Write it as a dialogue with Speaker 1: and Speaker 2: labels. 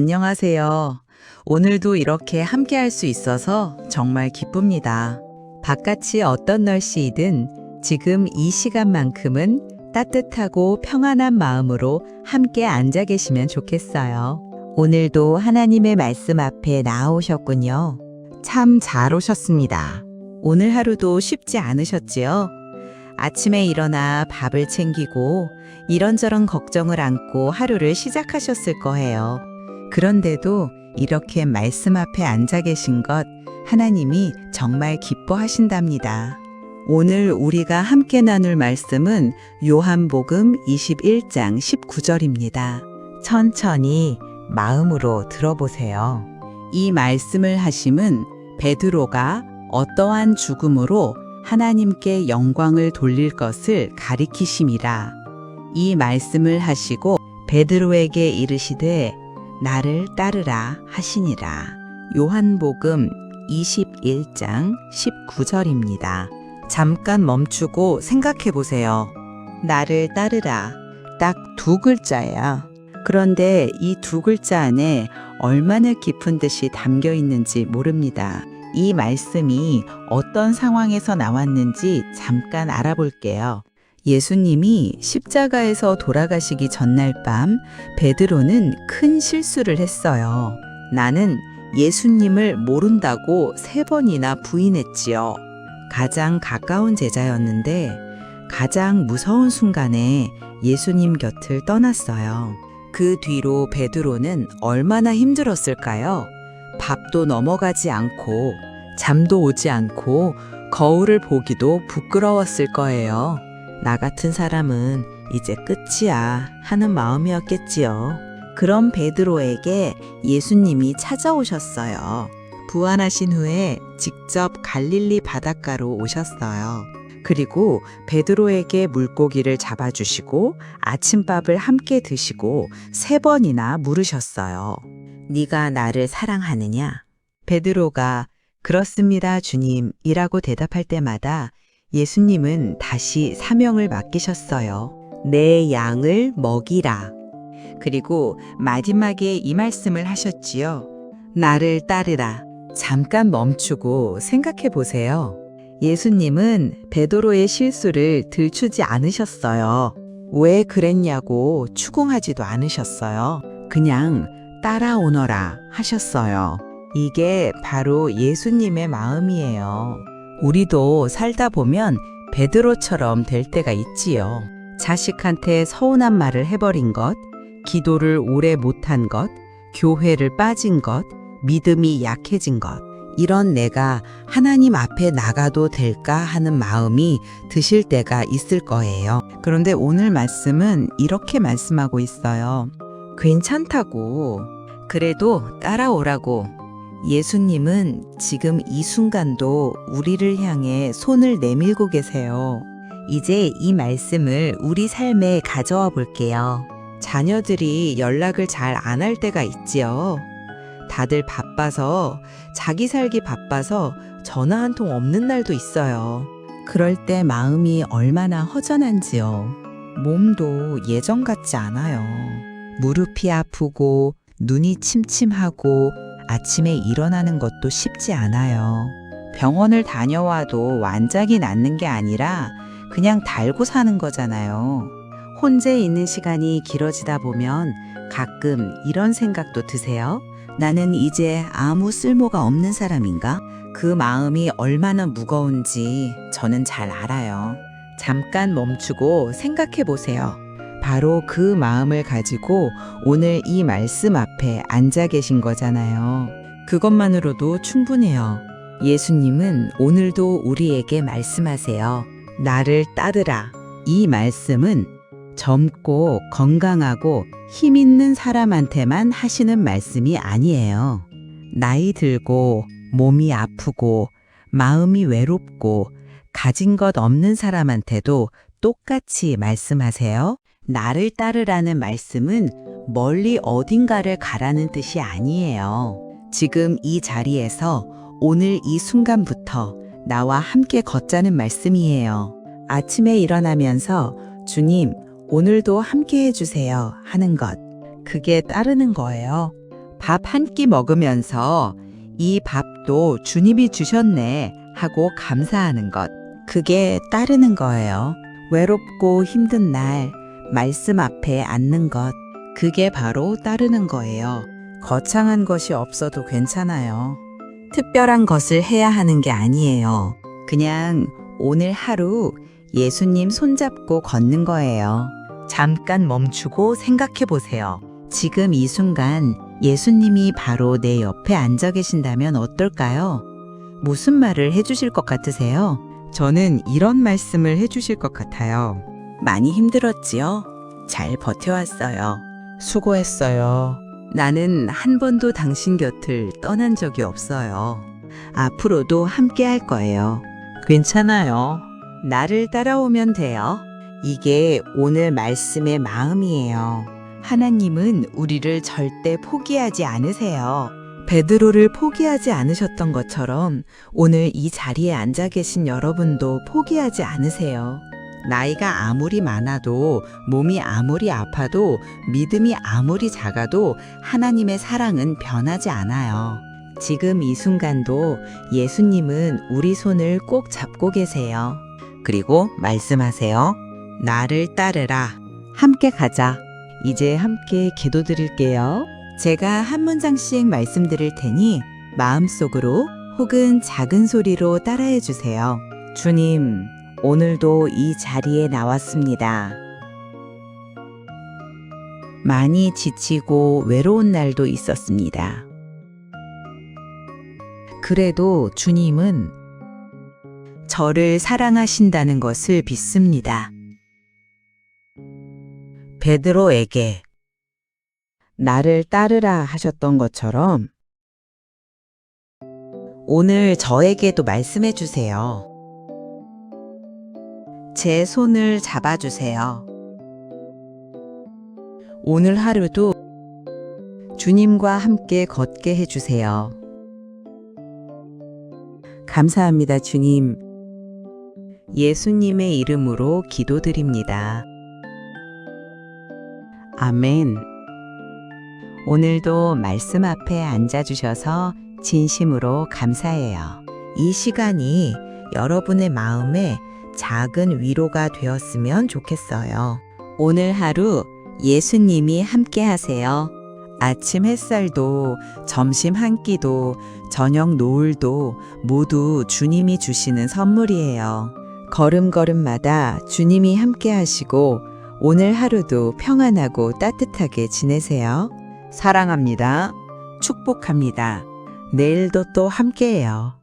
Speaker 1: 안녕하세요. 오늘도 이렇게 함께 할 수 있어서 정말 기쁩니다. 바깥이 어떤 날씨이든 지금 이 시간만큼은 따뜻하고 평안한 마음으로 함께 앉아 계시면 좋겠어요. 오늘도 하나님의 말씀 앞에 나오셨군요. 참 잘 오셨습니다. 오늘 하루도 쉽지 않으셨지요? 아침에 일어나 밥을 챙기고 이런저런 걱정을 안고 하루를 시작하셨을 거예요. 그런데도 이렇게 말씀 앞에 앉아 계신 것 하나님이 정말 기뻐하신답니다. 오늘 우리가 함께 나눌 말씀은 요한복음 21장 19절입니다. 천천히 마음으로 들어보세요. 이 말씀을 하심은 베드로가 어떠한 죽음으로 하나님께 영광을 돌릴 것을 가리키심이라. 이 말씀을 하시고 베드로에게 이르시되 나를 따르라 하시니라. 요한복음 21장 19절입니다. 잠깐 멈추고 생각해 보세요. 나를 따르라. 딱 두 글자야. 그런데 이 두 글자 안에 얼마나 깊은 뜻이 담겨 있는지 모릅니다. 이 말씀이 어떤 상황에서 나왔는지 잠깐 알아볼게요. 예수님이 십자가에서 돌아가시기 전날 밤 베드로는 큰 실수를 했어요. 나는 예수님을 모른다고 3번이나 부인했지요. 가장 가까운 제자였는데 가장 무서운 순간에 예수님 곁을 떠났어요. 그 뒤로 베드로는 얼마나 힘들었을까요? 밥도 넘어가지 않고 잠도 오지 않고 거울을 보기도 부끄러웠을 거예요. 나 같은 사람은 이제 끝이야 하는 마음이었겠지요. 그럼 베드로에게 예수님이 찾아오셨어요. 부활하신 후에 직접 갈릴리 바닷가로 오셨어요. 그리고 베드로에게 물고기를 잡아주시고 아침밥을 함께 드시고 3번이나 물으셨어요. 네가 나를 사랑하느냐? 베드로가 그렇습니다, 주님이라고 대답할 때마다 예수님은 다시 사명을 맡기셨어요. 내 양을 먹이라. 그리고 마지막에 이 말씀을 하셨지요. 나를 따르라. 잠깐 멈추고 생각해 보세요. 예수님은 베드로의 실수를 들추지 않으셨어요. 왜 그랬냐고 추궁하지도 않으셨어요. 그냥 따라오너라 하셨어요. 이게 바로 예수님의 마음이에요. 우리도 살다 보면 베드로처럼 될 때가 있지요. 자식한테 서운한 말을 해버린 것, 기도를 오래 못한 것, 교회를 빠진 것, 믿음이 약해진 것. 이런 내가 하나님 앞에 나가도 될까 하는 마음이 드실 때가 있을 거예요. 그런데 오늘 말씀은 이렇게 말씀하고 있어요. 괜찮다고. 그래도 따라오라고. 예수님은 지금 이 순간도 우리를 향해 손을 내밀고 계세요. 이제 이 말씀을 우리 삶에 가져와 볼게요. 자녀들이 연락을 잘 안 할 때가 있지요. 다들 바빠서 자기 살기 바빠서 전화 한 통 없는 날도 있어요. 그럴 때 마음이 얼마나 허전한지요. 몸도 예전 같지 않아요. 무릎이 아프고 눈이 침침하고 아침에 일어나는 것도 쉽지 않아요. 병원을 다녀와도 완작이 낫는 게 아니라 그냥 달고 사는 거잖아요. 혼자 있는 시간이 길어지다 보면 가끔 이런 생각도 드세요? 나는 이제 아무 쓸모가 없는 사람인가? 그 마음이 얼마나 무거운지 저는 잘 알아요. 잠깐 멈추고 생각해 보세요. 바로 그 마음을 가지고 오늘 이 말씀 앞에 앉아 계신 거잖아요. 그것만으로도 충분해요. 예수님은 오늘도 우리에게 말씀하세요. 나를 따르라. 이 말씀은 젊고 건강하고 힘 있는 사람한테만 하시는 말씀이 아니에요. 나이 들고 몸이 아프고 마음이 외롭고 가진 것 없는 사람한테도 똑같이 말씀하세요. 나를 따르라는 말씀은 멀리 어딘가를 가라는 뜻이 아니에요. 지금 이 자리에서 오늘 이 순간부터 나와 함께 걷자는 말씀이에요. 아침에 일어나면서 주님, 오늘도 함께 해주세요 하는 것. 그게 따르는 거예요. 밥 한 끼 먹으면서 이 밥도 주님이 주셨네 하고 감사하는 것. 그게 따르는 거예요. 외롭고 힘든 날 말씀 앞에 앉는 것. 그게 바로 따르는 거예요. 거창한 것이 없어도 괜찮아요. 특별한 것을 해야 하는 게 아니에요. 그냥 오늘 하루 예수님 손잡고 걷는 거예요. 잠깐 멈추고 생각해 보세요. 지금 이 순간 예수님이 바로 내 옆에 앉아 계신다면 어떨까요? 무슨 말을 해주실 것 같으세요? 저는 이런 말씀을 해주실 것 같아요. 많이 힘들었지요? 잘 버텨왔어요. 수고했어요. 나는 한 번도 당신 곁을 떠난 적이 없어요. 앞으로도 함께 할 거예요. 괜찮아요. 나를 따라오면 돼요. 이게 오늘 말씀의 마음이에요. 하나님은 우리를 절대 포기하지 않으세요. 베드로를 포기하지 않으셨던 것처럼 오늘 이 자리에 앉아 계신 여러분도 포기하지 않으세요. 나이가 아무리 많아도, 몸이 아무리 아파도, 믿음이 아무리 작아도 하나님의 사랑은 변하지 않아요. 지금 이 순간도 예수님은 우리 손을 꼭 잡고 계세요. 그리고 말씀하세요. 나를 따르라. 함께 가자. 이제 함께 기도드릴게요. 제가 한 문장씩 말씀드릴 테니 마음속으로 혹은 작은 소리로 따라해 주세요. 주님, 오늘도 이 자리에 나왔습니다. 많이 지치고 외로운 날도 있었습니다. 그래도 주님은 저를 사랑하신다는 것을 믿습니다. 베드로에게 나를 따르라 하셨던 것처럼 오늘 저에게도 말씀해 주세요. 제 손을 잡아주세요. 오늘 하루도 주님과 함께 걷게 해주세요. 감사합니다, 주님. 예수님의 이름으로 기도드립니다. 아멘. 오늘도 말씀 앞에 앉아주셔서 진심으로 감사해요. 이 시간이 여러분의 마음에 작은 위로가 되었으면 좋겠어요. 오늘 하루 예수님이 함께 하세요. 아침 햇살도, 점심 한 끼도, 저녁 노을도 모두 주님이 주시는 선물이에요. 걸음걸음마다 주님이 함께 하시고 오늘 하루도 평안하고 따뜻하게 지내세요. 사랑합니다. 축복합니다. 내일도 또 함께해요.